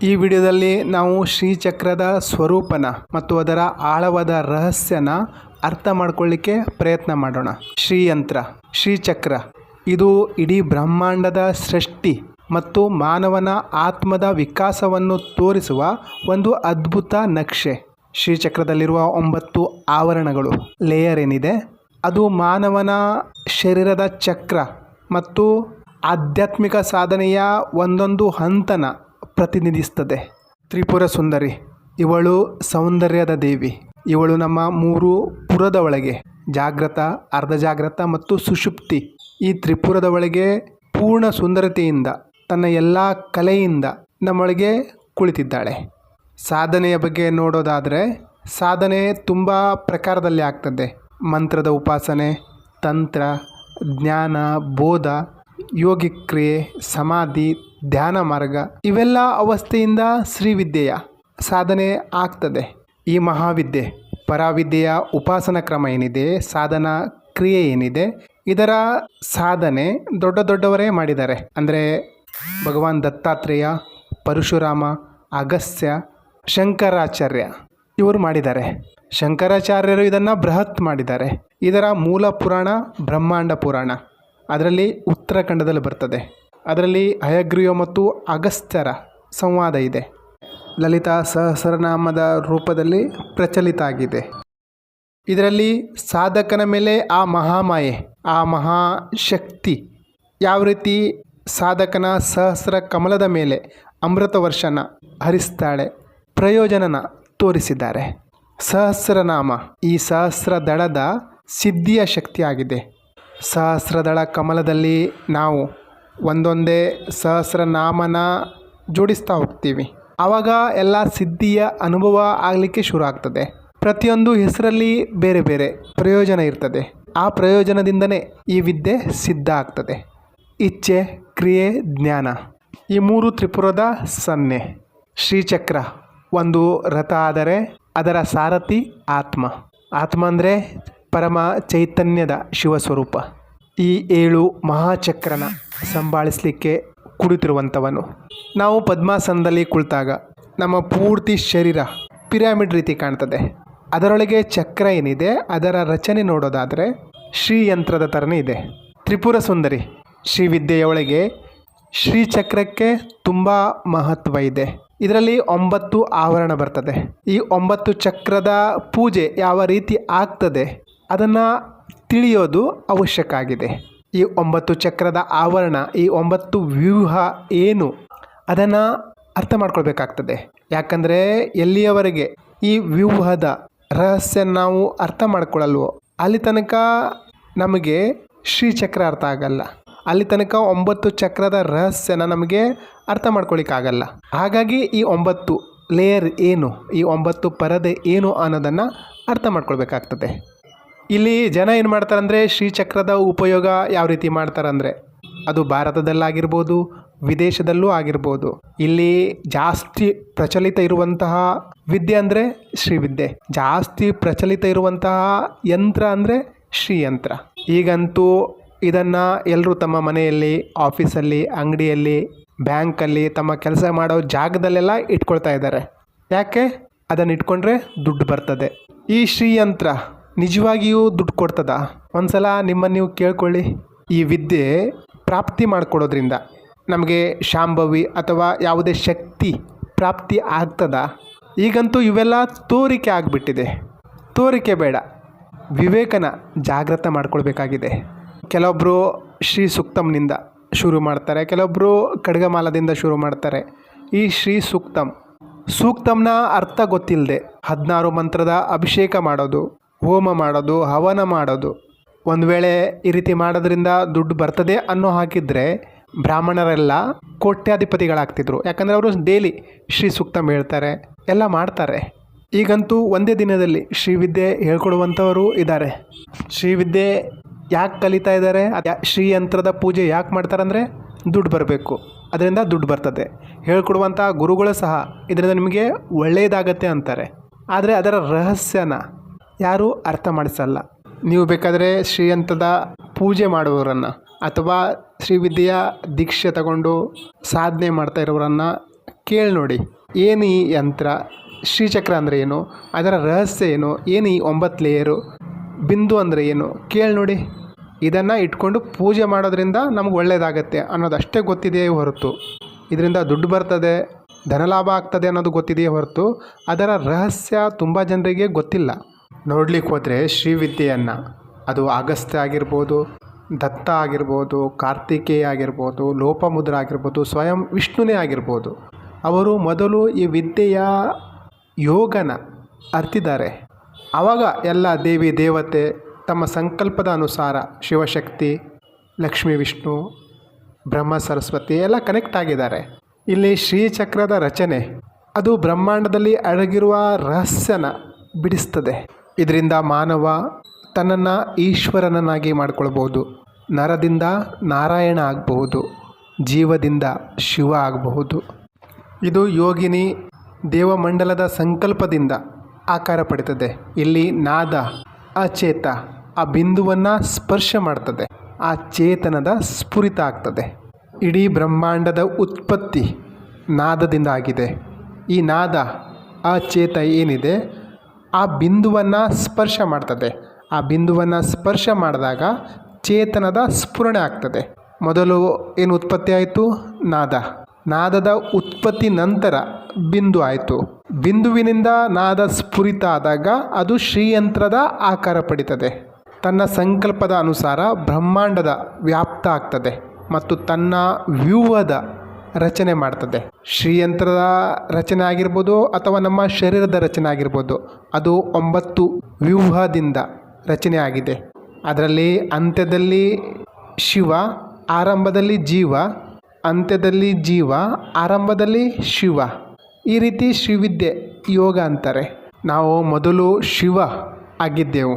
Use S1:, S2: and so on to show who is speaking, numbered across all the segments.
S1: ಈ ವಿಡಿಯೋದಲ್ಲಿ ನಾವು ಶ್ರೀಚಕ್ರದ ಸ್ವರೂಪನ ಮತ್ತು ಅದರ ಆಳವಾದ ರಹಸ್ಯನ ಅರ್ಥ ಮಾಡ್ಕೊಳ್ಳಿಕ್ಕೆ ಪ್ರಯತ್ನ ಮಾಡೋಣ. ಶ್ರೀಯಂತ್ರ, ಶ್ರೀಚಕ್ರ ಇದು ಇಡೀ ಬ್ರಹ್ಮಾಂಡದ ಸೃಷ್ಟಿ ಮತ್ತು ಮಾನವನ ಆತ್ಮದ ವಿಕಾಸವನ್ನು ತೋರಿಸುವ ಒಂದು ಅದ್ಭುತ ನಕ್ಷೆ. ಶ್ರೀಚಕ್ರದಲ್ಲಿರುವ 9 ಆವರಣಗಳು, ಲೇಯರ್ ಏನಿದೆ ಅದು ಮಾನವನ ಶರೀರದ ಚಕ್ರ ಮತ್ತು ಆಧ್ಯಾತ್ಮಿಕ ಸಾಧನೆಯ ಒಂದೊಂದು ಹಂತನ ಪ್ರತಿನಿಧಿಸುತ್ತದೆ. ತ್ರಿಪುರ ಸುಂದರಿ, ಇವಳು ಸೌಂದರ್ಯದ ದೇವಿ. ಇವಳು ನಮ್ಮ 3 ಪುರದ ಒಳಗೆ ಜಾಗೃತ, ಅರ್ಧ ಜಾಗೃತ ಮತ್ತು ಸುಷುಪ್ತಿ, ಈ ತ್ರಿಪುರದ ಒಳಗೆ ಪೂರ್ಣ ಸುಂದರತೆಯಿಂದ ತನ್ನ ಎಲ್ಲ ಕಲೆಯಿಂದ ನಮ್ಮೊಳಗೆ ಕುಳಿತಿದ್ದಾಳೆ. ಸಾಧನೆಯ ಬಗ್ಗೆ ನೋಡೋದಾದರೆ ಸಾಧನೆ ತುಂಬ ಪ್ರಕಾರದಲ್ಲಿ ಆಗ್ತದೆ. ಮಂತ್ರದ ಉಪಾಸನೆ, ತಂತ್ರ, ಜ್ಞಾನ, ಬೋಧ, ಯೋಗಿಕ್ ಕ್ರಿಯೆ, ಸಮಾಧಿ, ಧ್ಯಾನ ಮಾರ್ಗ, ಇವೆಲ್ಲ ಅವಸ್ಥೆಯಿಂದ ಶ್ರೀವಿದ್ಯೆಯ ಸಾಧನೆ ಆಗ್ತದೆ. ಈ ಮಹಾವಿದ್ಯೆ, ಪರಾವಿದ್ಯೆಯ ಉಪಾಸನ ಕ್ರಮ ಏನಿದೆ, ಸಾಧನಾ ಕ್ರಿಯೆ ಏನಿದೆ, ಇದರ ಸಾಧನೆ ದೊಡ್ಡವರೇ ಮಾಡಿದ್ದಾರೆ. ಅಂದರೆ ಭಗವಾನ್ ದತ್ತಾತ್ರೇಯ, ಪರಶುರಾಮ, ಅಗಸ್ತ್ಯ, ಶಂಕರಾಚಾರ್ಯ ಇವರು ಮಾಡಿದ್ದಾರೆ. ಶಂಕರಾಚಾರ್ಯರು ಇದನ್ನು ಬೃಹತ್ ಮಾಡಿದ್ದಾರೆ. ಇದರ ಮೂಲ ಪುರಾಣ ಬ್ರಹ್ಮಾಂಡ ಪುರಾಣ, ಅದರಲ್ಲಿ ಉತ್ತರಾಖಂಡದಲ್ಲಿ ಬರ್ತದೆ. ಅದರಲ್ಲಿ ಹಯಗ್ರೀವ ಮತ್ತು ಅಗಸ್ತ್ಯರ ಸಂವಾದ ಇದೆ. ಲಲಿತಾ ಸಹಸ್ರನಾಮದ ರೂಪದಲ್ಲಿ ಪ್ರಚಲಿತ ಆಗಿದೆ. ಇದರಲ್ಲಿ ಸಾಧಕನ ಮೇಲೆ ಆ ಮಹಾಮಾಯೆ, ಆ ಮಹಾಶಕ್ತಿ ಯಾವ ರೀತಿ ಸಾಧಕನ ಸಹಸ್ರ ಕಮಲದ ಮೇಲೆ ಅಮೃತ ವರ್ಷನ ಹರಿಸ್ತಾಳೆ, ಪ್ರಯೋಜನನ ತೋರಿಸಿದ್ದಾರೆ. ಸಹಸ್ರನಾಮ ಈ ಸಹಸ್ರ ದಳದ ಸಿದ್ಧಿಯ ಶಕ್ತಿಯಾಗಿದೆ. ಸಹಸ್ರದಳ ಕಮಲದಲ್ಲಿ ನಾವು ಒಂದೊಂದೇ ಸಹಸ್ರನಾಮನ ಜೋಡಿಸ್ತಾ ಹೋಗ್ತೀವಿ. ಆವಾಗ ಎಲ್ಲ ಸಿದ್ಧಿಯ ಅನುಭವ ಆಗಲಿಕ್ಕೆ ಶುರು ಆಗ್ತದೆ. ಪ್ರತಿಯೊಂದು ಹೆಸರಲ್ಲಿ ಬೇರೆ ಬೇರೆ ಪ್ರಯೋಜನ ಇರ್ತದೆ. ಆ ಪ್ರಯೋಜನದಿಂದನೇ ಈ ವಿದ್ಯೆ ಸಿದ್ಧ ಆಗ್ತದೆ. ಇಚ್ಛೆ, ಕ್ರಿಯೆ, ಜ್ಞಾನ, ಈ 3 ತ್ರಿಪುರದ ಸನ್ನೆ. ಶ್ರೀಚಕ್ರ ಒಂದು ರಥ ಆದರೆ ಅದರ ಸಾರಥಿ ಆತ್ಮ. ಆತ್ಮ ಅಂದರೆ ಪರಮ ಚೈತನ್ಯದ ಶಿವಸ್ವರೂಪ. ಈ 7 ಮಹಾಚಕ್ರನ ಸಂಭಾಳಿಸಲಿಕ್ಕೆ ಕುಳಿತಿರುವಂಥವನು. ನಾವು ಪದ್ಮಾಸನದಲ್ಲಿ ಕುಳಿತಾಗ ನಮ್ಮ ಪೂರ್ತಿ ಶರೀರ ಪಿರಮಿಡ್ ರೀತಿ ಕಾಣ್ತದೆ. ಅದರೊಳಗೆ ಚಕ್ರ ಏನಿದೆ ಅದರ ರಚನೆ ನೋಡೋದಾದರೆ ಶ್ರೀಯಂತ್ರದ ಥರನೇ ಇದೆ. ತ್ರಿಪುರ ಸುಂದರಿ ಶ್ರೀವಿದ್ಯೆಯೊಳಗೆ ಶ್ರೀಚಕ್ರಕ್ಕೆ ತುಂಬ ಮಹತ್ವ ಇದೆ. ಇದರಲ್ಲಿ 9 ಆವರಣ ಬರ್ತದೆ. ಈ 9 ಚಕ್ರದ ಪೂಜೆ ಯಾವ ರೀತಿ ಆಗ್ತದೆ ಅದನ್ನು ತಿಳಿಯೋದು ಅವಶ್ಯಕ ಆಗಿದೆ. ಈ 9 ಚಕ್ರದ ಆವರಣ, ಈ 9 ವ್ಯೂಹ ಏನು ಅದನ್ನು ಅರ್ಥ ಮಾಡ್ಕೊಳ್ಬೇಕಾಗ್ತದೆ. ಯಾಕಂದರೆ ಎಲ್ಲಿಯವರೆಗೆ ಈ ವ್ಯೂಹದ ರಹಸ್ಯ ನಾವು ಅರ್ಥ ಮಾಡ್ಕೊಳ್ಳಲ್ವೋ ಅಲ್ಲಿ ತನಕ ನಮಗೆ ಶ್ರೀಚಕ್ರ ಅರ್ಥ ಆಗಲ್ಲ. ಅಲ್ಲಿ ತನಕ 9 ಚಕ್ರದ ರಹಸ್ಯನ ನಮಗೆ ಅರ್ಥ ಮಾಡ್ಕೊಳ್ಳಿಕ್ಕಾಗಲ್ಲ. ಹಾಗಾಗಿ ಈ 9 ಲೇಯರ್ ಏನು, ಈ 9 ಪರದೆ ಏನು ಅನ್ನೋದನ್ನು ಅರ್ಥ ಮಾಡ್ಕೊಳ್ಬೇಕಾಗ್ತದೆ. ಇಲ್ಲಿ ಜನ ಏನು ಮಾಡ್ತಾರಂದರೆ ಶ್ರೀಚಕ್ರದ ಉಪಯೋಗ ಯಾವ ರೀತಿ ಮಾಡ್ತಾರಂದರೆ ಅದು ಭಾರತದಲ್ಲಾಗಿರ್ಬೋದು, ವಿದೇಶದಲ್ಲೂ ಆಗಿರ್ಬೋದು. ಇಲ್ಲಿ ಜಾಸ್ತಿ ಪ್ರಚಲಿತ ಇರುವಂತಹ ವಿದ್ಯೆ ಅಂದರೆ ಶ್ರೀವಿದ್ಯೆ. ಜಾಸ್ತಿ ಪ್ರಚಲಿತ ಇರುವಂತಹ ಯಂತ್ರ ಅಂದರೆ ಶ್ರೀಯಂತ್ರ. ಈಗಂತೂ ಇದನ್ನು ಎಲ್ಲರೂ ತಮ್ಮ ಮನೆಯಲ್ಲಿ, ಆಫೀಸಲ್ಲಿ, ಅಂಗಡಿಯಲ್ಲಿ, ಬ್ಯಾಂಕಲ್ಲಿ, ತಮ್ಮ ಕೆಲಸ ಮಾಡೋ ಜಾಗದಲ್ಲೆಲ್ಲ ಇಟ್ಕೊಳ್ತಾ ಇದ್ದಾರೆ. ಯಾಕೆ? ಅದನ್ನು ಇಟ್ಕೊಂಡ್ರೆ ದುಡ್ಡು ಬರ್ತದೆ. ಈ ಶ್ರೀಯಂತ್ರ ನಿಜವಾಗಿಯೂ ದುಡ್ಡು ಕೊಡ್ತದ? ಒಂದ್ಸಲ ನಿಮ್ಮನ್ನು ನೀವು ಕೇಳ್ಕೊಳ್ಳಿ. ಈ ವಿದ್ಯೆ ಪ್ರಾಪ್ತಿ ಮಾಡಿಕೊಡೋದ್ರಿಂದ ನಮಗೆ ಶಾಂಭವಿ ಅಥವಾ ಯಾವುದೇ ಶಕ್ತಿ ಪ್ರಾಪ್ತಿ ಆಗ್ತದ? ಈಗಂತೂ ಇವೆಲ್ಲ ತೋರಿಕೆ ಆಗಿಬಿಟ್ಟಿದೆ. ತೋರಿಕೆ ಬೇಡ, ವಿವೇಕನ ಜಾಗೃತ ಮಾಡ್ಕೊಳ್ಬೇಕಾಗಿದೆ. ಕೆಲವೊಬ್ಬರು ಶ್ರೀ ಸೂಕ್ತಂನಿಂದ ಶುರು ಮಾಡ್ತಾರೆ, ಕೆಲವೊಬ್ಬರು ಖಡ್ಗಮಾಲದಿಂದ ಶುರು ಮಾಡ್ತಾರೆ. ಈ ಶ್ರೀ ಸೂಕ್ತಂನ ಅರ್ಥ ಗೊತ್ತಿಲ್ಲದೆ 16 ಮಂತ್ರದ ಅಭಿಷೇಕ ಮಾಡೋದು, ಹೋಮ ಮಾಡೋದು, ಹವನ ಮಾಡೋದು. ಒಂದು ವೇಳೆ ಈ ರೀತಿ ಮಾಡೋದ್ರಿಂದ ದುಡ್ಡು ಬರ್ತದೆ ಅನ್ನೋ ಹಾಕಿದರೆ ಬ್ರಾಹ್ಮಣರೆಲ್ಲ ಕೋಟ್ಯಾಧಿಪತಿಗಳಾಗ್ತಿದ್ರು. ಯಾಕಂದರೆ ಅವರು ಡೈಲಿ ಶ್ರೀ ಸೂಕ್ತಂ ಹೇಳ್ತಾರೆ, ಎಲ್ಲ ಮಾಡ್ತಾರೆ. ಈಗಂತೂ ಒಂದೇ ದಿನದಲ್ಲಿ ಶ್ರೀವಿದ್ಯೆ ಹೇಳ್ಕೊಡುವಂಥವರು ಇದ್ದಾರೆ. ಶ್ರೀವಿದ್ಯೆ ಯಾಕೆ ಕಲಿತಾ ಇದ್ದಾರೆ? ಶ್ರೀಯಂತ್ರದ ಪೂಜೆ ಯಾಕೆ ಮಾಡ್ತಾರೆ ಅಂದರೆ ದುಡ್ಡು ಬರಬೇಕು, ಅದರಿಂದ ದುಡ್ಡು ಬರ್ತದೆ. ಹೇಳ್ಕೊಡುವಂಥ ಗುರುಗಳು ಸಹ ಇದರಿಂದ ನಿಮಗೆ ಒಳ್ಳೆಯದಾಗತ್ತೆ ಅಂತಾರೆ. ಆದರೆ ಅದರ ರಹಸ್ಯನ ಯಾರೂ ಅರ್ಥ ಮಾಡಿಸಲ್ಲ. ನೀವು ಬೇಕಾದರೆ ಶ್ರೀಯಂತ್ರದ ಪೂಜೆ ಮಾಡುವವರನ್ನು ಅಥವಾ ಶ್ರೀವಿದ್ಯೆಯ ದೀಕ್ಷೆ ತಗೊಂಡು ಸಾಧನೆ ಮಾಡ್ತಾ ಇರೋರನ್ನು ಕೇಳಿ ನೋಡಿ. ಏನು ಈ ಯಂತ್ರ, ಶ್ರೀಚಕ್ರ ಅಂದರೆ ಏನು, ಅದರ ರಹಸ್ಯ ಏನು ಈ 9 ಲೇಯರು, ಬಿಂದು ಅಂದರೆ ಏನು ಕೇಳಿ ನೋಡಿ. ಇದನ್ನು ಇಟ್ಕೊಂಡು ಪೂಜೆ ಮಾಡೋದ್ರಿಂದ ನಮ್ಗೆ ಒಳ್ಳೆಯದಾಗತ್ತೆ ಅನ್ನೋದಷ್ಟೇ ಗೊತ್ತಿದೆಯೇ ಹೊರತು, ಇದರಿಂದ ದುಡ್ಡು ಬರ್ತದೆ, ಧನಲಾಭ ಆಗ್ತದೆ ಅನ್ನೋದು ಗೊತ್ತಿದೆಯೇ ಹೊರತು ಅದರ ರಹಸ್ಯ ತುಂಬ ಜನರಿಗೆ ಗೊತ್ತಿಲ್ಲ. ನೋಡ್ಲಿಕ್ಕೆ ಹೋದರೆ ಶ್ರೀವಿದ್ಯೆಯನ್ನು, ಅದು ಅಗಸ್ತ್ಯ ಆಗಿರ್ಬೋದು, ದತ್ತ ಆಗಿರ್ಬೋದು, ಕಾರ್ತಿಕೇಯ ಆಗಿರ್ಬೋದು, ಲೋಪಮುದ್ರ ಆಗಿರ್ಬೋದು, ಸ್ವಯಂ ವಿಷ್ಣುನೇ ಆಗಿರ್ಬೋದು, ಅವರು ಮೊದಲು ಈ ವಿದ್ಯೆಯ ಯೋಗನ ಅರ್ತಿದ್ದಾರೆ. ಆವಾಗ ಎಲ್ಲ ದೇವಿ ದೇವತೆ ತಮ್ಮ ಸಂಕಲ್ಪದ ಅನುಸಾರ ಶಿವಶಕ್ತಿ, ಲಕ್ಷ್ಮೀ ವಿಷ್ಣು, ಬ್ರಹ್ಮ ಸರಸ್ವತಿ ಎಲ್ಲ ಕನೆಕ್ಟ್ ಆಗಿದ್ದಾರೆ. ಇಲ್ಲಿ ಶ್ರೀಚಕ್ರದ ರಚನೆ ಅದು ಬ್ರಹ್ಮಾಂಡದಲ್ಲಿ ಅಡಗಿರುವ ರಹಸ್ಯನ ಬಿಡಿಸ್ತದೆ. ಇದರಿಂದ ಮಾನವ ತನ್ನನ್ನು ಈಶ್ವರನನ್ನಾಗಿ ಮಾಡಿಕೊಳ್ಬೋದು, ನರದಿಂದ ನಾರಾಯಣ ಆಗಬಹುದು, ಜೀವದಿಂದ ಶಿವ ಆಗಬಹುದು. ಇದು ಯೋಗಿನಿ ದೇವಮಂಡಲದ ಸಂಕಲ್ಪದಿಂದ ಆಕಾರ ಪಡಿತದೆ. ಇಲ್ಲಿ ನಾದ ಅಚೇತ ಆ ಬಿಂದುವನ್ನು ಸ್ಪರ್ಶ ಮಾಡ್ತದೆ, ಆ ಚೇತನದ ಸ್ಫುರಿತ ಆಗ್ತದೆ. ಇಡೀ ಬ್ರಹ್ಮಾಂಡದ ಉತ್ಪತ್ತಿ ನಾದದಿಂದ ಆಗಿದೆ. ಈ ನಾದ ಅಚೇತ ಏನಿದೆ ಆ ಬಿಂದುವನ್ನು ಸ್ಪರ್ಶ ಮಾಡ್ತದೆ. ಆ ಬಿಂದುವನ್ನು ಸ್ಪರ್ಶ ಮಾಡಿದಾಗ ಚೇತನದ ಸ್ಫುರಣೆ ಆಗ್ತದೆ. ಮೊದಲು ಏನು ಉತ್ಪತ್ತಿ ಆಯಿತು? ನಾದ. ನಾದದ ಉತ್ಪತ್ತಿ ನಂತರ ಬಿಂದು ಆಯಿತು. ಬಿಂದುವಿನಿಂದ ನಾದ ಸ್ಫುರಿತ ಆದಾಗ ಅದು ಶ್ರೀಯಂತ್ರದ ಆಕಾರ ಪಡಿತದೆ. ತನ್ನ ಸಂಕಲ್ಪದ ಅನುಸಾರ ಬ್ರಹ್ಮಾಂಡದ ವ್ಯಾಪ್ತ ಆಗ್ತದೆ ಮತ್ತು ತನ್ನ ವ್ಯೂಹದ ರಚನೆ ಮಾಡ್ತದೆ. ಶ್ರೀಯಂತ್ರದ ರಚನೆ ಆಗಿರ್ಬೋದು ಅಥವಾ ನಮ್ಮ ಶರೀರದ ರಚನೆ ಆಗಿರ್ಬೋದು, ಅದು 9 ವ್ಯೂಹದಿಂದ ರಚನೆ ಆಗಿದೆ. ಅದರಲ್ಲಿ ಅಂತ್ಯದಲ್ಲಿ ಶಿವ, ಆರಂಭದಲ್ಲಿ ಜೀವ, ಅಂತ್ಯದಲ್ಲಿ ಜೀವ, ಆರಂಭದಲ್ಲಿ ಶಿವ. ಈ ರೀತಿ ಶ್ರೀವಿದ್ಯೆ ಯೋಗ ಅಂತಾರೆ. ನಾವು ಮೊದಲು ಶಿವ ಆಗಿದ್ದೆವು,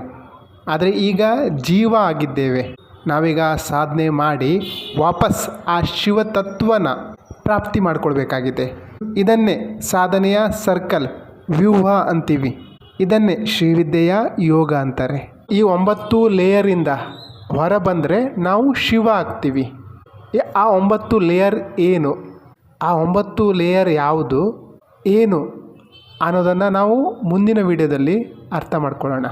S1: ಆದರೆ ಈಗ ಜೀವ ಆಗಿದ್ದೇವೆ. ನಾವೀಗ ಸಾಧನೆ ಮಾಡಿ ವಾಪಸ್ ಆ ಶಿವ ತತ್ವನ ಪ್ರಾಪ್ತಿ ಮಾಡಿಕೊಳ್ಬೇಕಾಗಿದೆ. ಇದನ್ನೇ ಸಾಧನೆಯ ಸರ್ಕಲ್, ವ್ಯೂಹ ಅಂತೀವಿ. ಇದನ್ನೇ ಶ್ರೀವಿದ್ಯೆಯ ಯೋಗ ಅಂತಾರೆ. ಈ 9 ಲೇಯರಿಂದ ಹೊರ ಬಂದರೆ ನಾವು ಶಿವ ಆಗ್ತೀವಿ. ಆ 9 ಲೇಯರ್ ಏನು, ಆ 9 ಲೇಯರ್ ಯಾವುದು ಏನು ಅನ್ನೋದನ್ನು ನಾವು ಮುಂದಿನ ವಿಡಿಯೋದಲ್ಲಿ ಅರ್ಥ ಮಾಡ್ಕೊಳ್ಳೋಣ.